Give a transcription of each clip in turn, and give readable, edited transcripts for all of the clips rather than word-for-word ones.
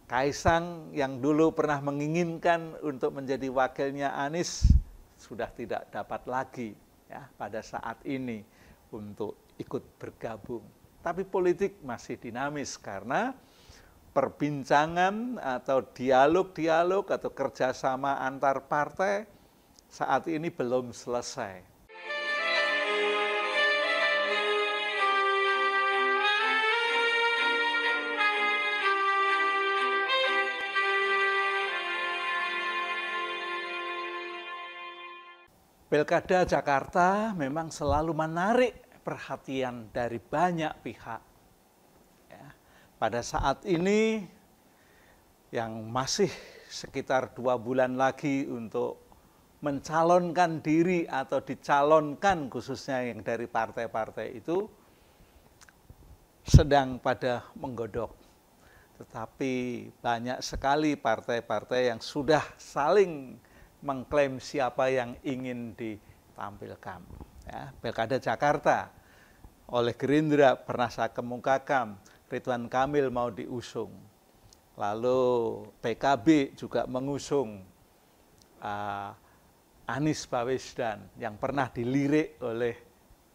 Kaisang yang dulu pernah menginginkan untuk menjadi wakilnya Anies sudah tidak dapat lagi ya pada saat ini untuk ikut bergabung. Tapi politik masih dinamis karena perbincangan atau dialog-dialog atau kerjasama antar partai saat ini belum selesai. Pilkada Jakarta memang selalu menarik perhatian dari banyak pihak. Ya, pada saat ini yang masih sekitar 2 bulan lagi untuk mencalonkan diri atau dicalonkan khususnya yang dari partai-partai itu sedang pada menggodok. Tetapi banyak sekali partai-partai yang sudah saling mengklaim siapa yang ingin ditampilkan. Ya, Pilkada Jakarta oleh Gerindra pernah saya kemukakan, Ridwan Kamil mau diusung. Lalu PKB juga mengusung Anies Baswedan yang pernah dilirik oleh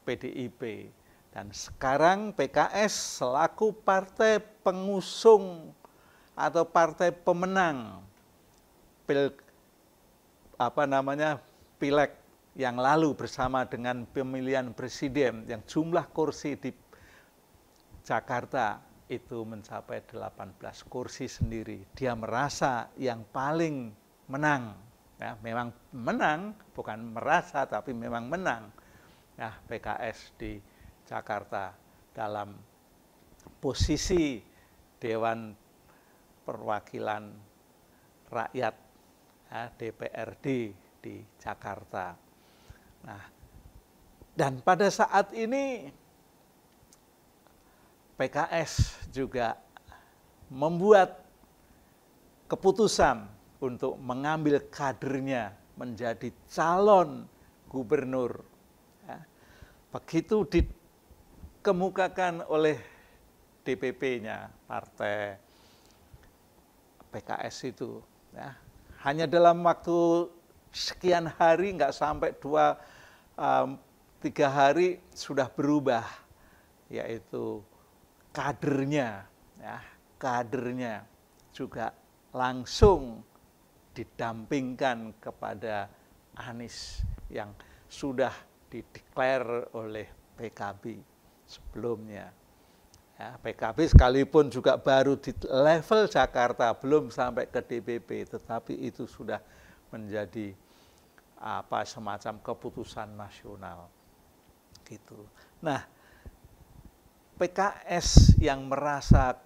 PDIP. Dan sekarang PKS selaku partai pengusung atau partai pemenang Pileg yang lalu bersama dengan pemilihan presiden yang jumlah kursi di Jakarta itu mencapai 18 kursi sendiri. Dia merasa yang paling menang. Ya, memang menang, bukan merasa tapi memang menang. Ya, PKS di Jakarta dalam posisi Dewan Perwakilan Rakyat DPRD di Jakarta. Nah, dan pada saat ini PKS juga membuat keputusan untuk mengambil kadernya menjadi calon gubernur. Ya, begitu dikemukakan oleh DPP-nya partai PKS itu, ya, hanya dalam waktu sekian hari, nggak sampai 2-3 hari sudah berubah, yaitu kadernya, ya, kadernya juga langsung didampingkan kepada Anies yang sudah dideklar oleh PKB sebelumnya. Ya, PKB sekalipun juga baru di level Jakarta, belum sampai ke DPP, tetapi itu sudah menjadi semacam keputusan nasional. Gitu. Nah, PKS yang merasa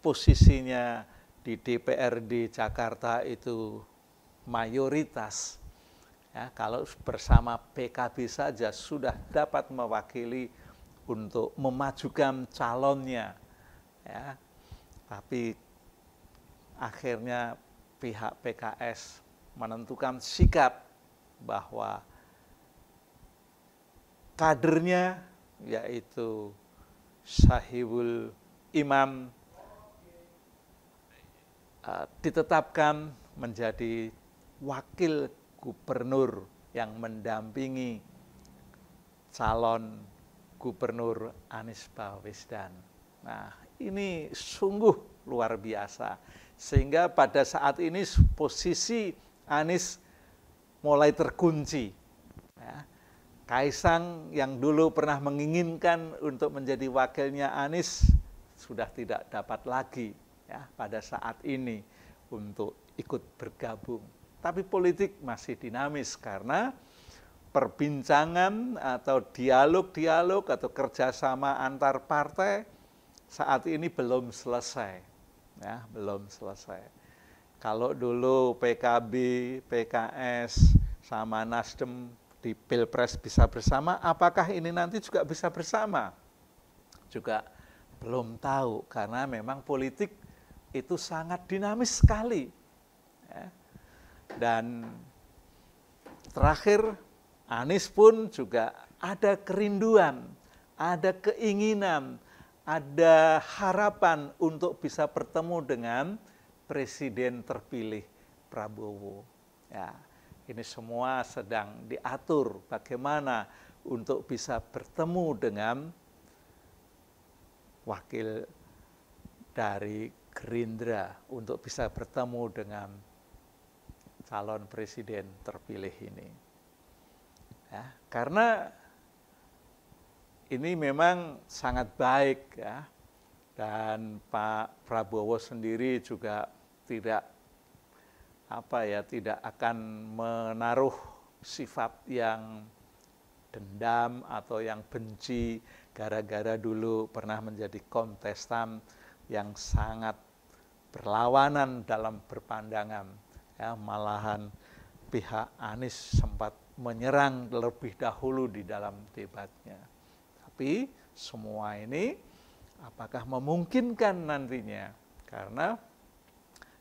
posisinya di DPRD Jakarta itu mayoritas, ya, kalau bersama PKB saja sudah dapat mewakili untuk memajukan calonnya, ya. Tapi akhirnya pihak PKS menentukan sikap bahwa kadernya yaitu Sahibul Imam ditetapkan menjadi wakil gubernur yang mendampingi calon Gubernur Anies Baswedan. Nah, ini sungguh luar biasa. Sehingga pada saat ini posisi Anies mulai terkunci. Ya. Kaisang yang dulu pernah menginginkan untuk menjadi wakilnya Anies sudah tidak dapat lagi ya pada saat ini untuk ikut bergabung. Tapi politik masih dinamis karena perbincangan atau dialog-dialog atau kerjasama antar partai saat ini belum selesai, ya, belum selesai. Kalau dulu PKB, PKS, sama Nasdem di Pilpres bisa bersama, apakah ini nanti juga bisa bersama? Juga belum tahu karena memang politik itu sangat dinamis sekali. Ya. Dan terakhir, Anies pun juga ada kerinduan, ada keinginan, ada harapan untuk bisa bertemu dengan Presiden terpilih Prabowo. Ya, ini semua sedang diatur bagaimana untuk bisa bertemu dengan wakil dari Gerindra, untuk bisa bertemu dengan calon presiden terpilih ini. Ya, karena ini memang sangat baik ya, dan Pak Prabowo sendiri juga tidak akan menaruh sifat yang dendam atau yang benci gara-gara dulu pernah menjadi kontestan yang sangat berlawanan dalam berpandangan. Ya, malahan pihak Anies sempat menyerang terlebih dahulu di dalam debatnya. Tapi semua ini apakah memungkinkan nantinya? Karena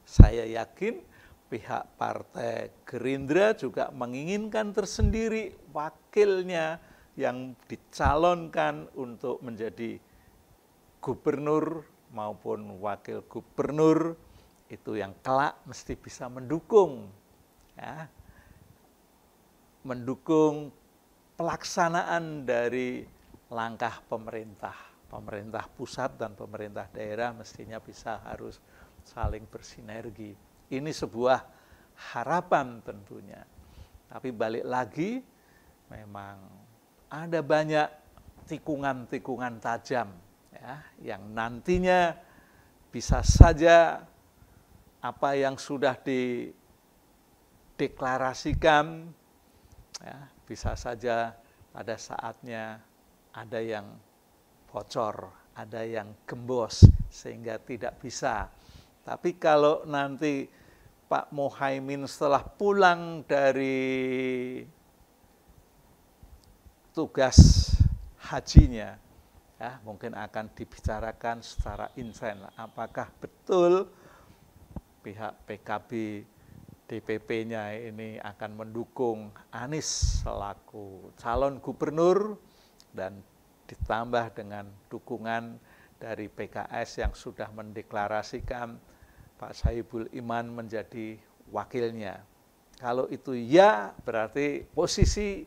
saya yakin pihak Partai Gerindra juga menginginkan tersendiri wakilnya yang dicalonkan untuk menjadi gubernur maupun wakil gubernur itu yang kelak mesti bisa mendukung, ya, mendukung pelaksanaan dari langkah pemerintah pusat dan pemerintah daerah mestinya harus saling bersinergi. Ini sebuah harapan tentunya. Tapi balik lagi, memang ada banyak tikungan-tikungan tajam ya, yang nantinya bisa saja apa yang sudah dideklarasikan ya, bisa saja pada saatnya ada yang bocor, ada yang gembos sehingga tidak bisa. Tapi kalau nanti Pak Muhaimin setelah pulang dari tugas hajinya, ya, mungkin akan dibicarakan secara insan apakah betul pihak PKB DPP-nya ini akan mendukung Anies selaku calon gubernur dan ditambah dengan dukungan dari PKS yang sudah mendeklarasikan Pak Sohibul Iman menjadi wakilnya. Kalau itu ya, berarti posisi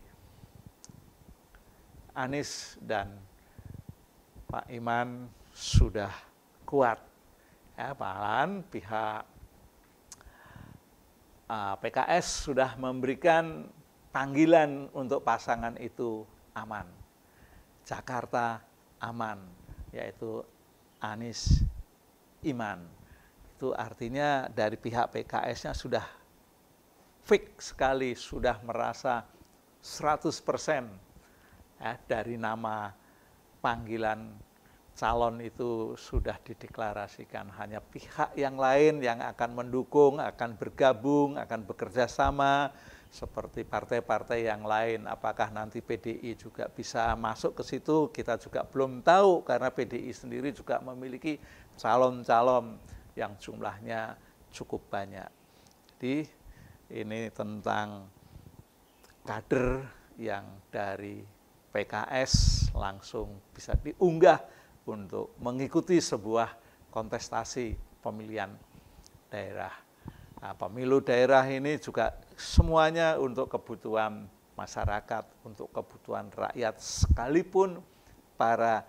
Anies dan Pak Iman sudah kuat. Ya, malahan pihak PKS sudah memberikan panggilan untuk pasangan itu aman. Jakarta aman, yaitu Anies Iman. Itu artinya dari pihak PKS-nya sudah fix sekali, sudah merasa 100% ya, dari nama panggilan calon itu sudah dideklarasikan. Hanya pihak yang lain yang akan mendukung, akan bergabung, akan bekerja sama seperti partai-partai yang lain. Apakah nanti PDI juga bisa masuk ke situ, kita juga belum tahu karena PDI sendiri juga memiliki calon-calon yang jumlahnya cukup banyak. Jadi ini tentang kader yang dari PKS langsung bisa diunggah untuk mengikuti sebuah kontestasi pemilihan daerah. Nah, pemilu daerah ini juga semuanya untuk kebutuhan masyarakat, untuk kebutuhan rakyat, sekalipun para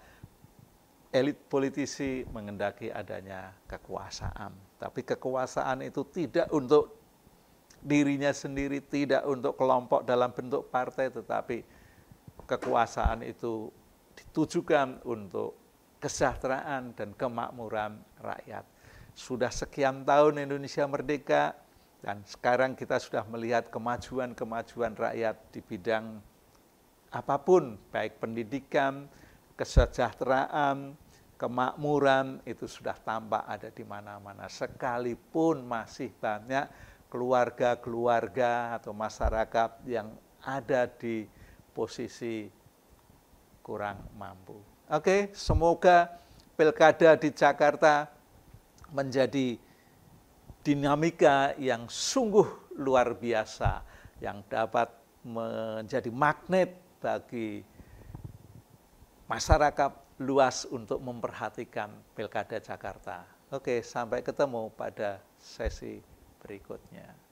elit politisi mengendaki adanya kekuasaan. Tapi kekuasaan itu tidak untuk dirinya sendiri, tidak untuk kelompok dalam bentuk partai, tetapi kekuasaan itu ditujukan untuk kesejahteraan dan kemakmuran rakyat. Sudah sekian tahun Indonesia merdeka, dan sekarang kita sudah melihat kemajuan-kemajuan rakyat di bidang apapun, baik pendidikan, kesejahteraan, kemakmuran, itu sudah tampak ada di mana-mana. Sekalipun masih banyak keluarga-keluarga atau masyarakat yang ada di posisi kurang mampu. Oke, semoga pilkada di Jakarta menjadi dinamika yang sungguh luar biasa, yang dapat menjadi magnet bagi masyarakat luas untuk memperhatikan pilkada Jakarta. Oke, sampai ketemu pada sesi berikutnya.